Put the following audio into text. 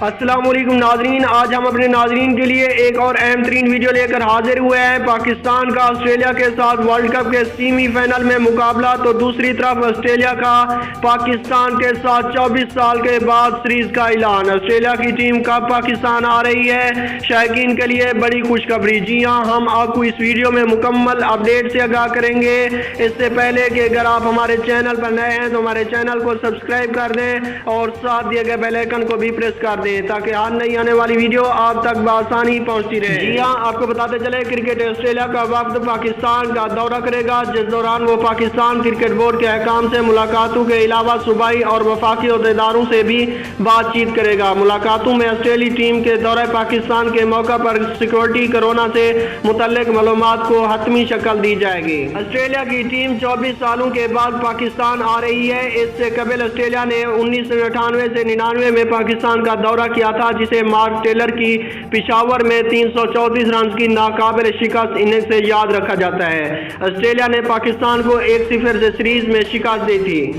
السلام علیکم ناظرین، آج ہم اپنے ناظرین کے لیے ایک اور اہم ترین ویڈیو لے کر حاضر ہوئے ہیں۔ پاکستان کا آسٹریلیا کے ساتھ ورلڈ کپ کے سیمی فائنل میں مقابلہ، تو دوسری طرف آسٹریلیا کا پاکستان کے ساتھ 24 سال کے بعد سیریز کا اعلان۔ آسٹریلیا کی ٹیم کب پاکستان آ رہی ہے؟ شائقین کے لیے بڑی خوشخبری۔ جی ہاں، ہم آپ کو اس ویڈیو میں مکمل اپڈیٹ سے آگاہ کریں گے۔ اس سے پہلے کہ اگر آپ ہمارے چینل پر نئے ہیں تو ہمارے چینل کو سبسکرائب کر دیں اور ساتھ دیے گئے بیل آئیکن کو بھی پریس کر دیں تاکہ ہر نئی آنے والی ویڈیو آپ تک بآسانی پہنچتی رہے۔ جی ہاں، آپ کو بتاتے چلے کرکٹ آسٹریلیا کا وفد پاکستان کا دورہ کرے گا، جس دوران وہ پاکستان کرکٹ بورڈ کے حکام سے ملاقاتوں کے علاوہ صوبائی اور وفاقی عہدیداروں سے بھی بات چیت کرے گا۔ ملاقاتوں میں آسٹریلی ٹیم کے دورہ پاکستان کے موقع پر سیکورٹی، کورونا سے متعلق معلومات کو حتمی شکل دی جائے گی۔ آسٹریلیا کی ٹیم 24 سالوں کے بعد پاکستان آ رہی ہے۔ اس سے قبل آسٹریلیا نے 1998 سے 99 میں پاکستان کا دورہ کیا تھا، جسے مارک ٹیلر کی پشاور میں 334 رنز کی ناقابل شکست اننگز سے یاد رکھا جاتا ہے۔ آسٹریلیا نے پاکستان کو 1-0 سے سیریز میں شکست دی تھی۔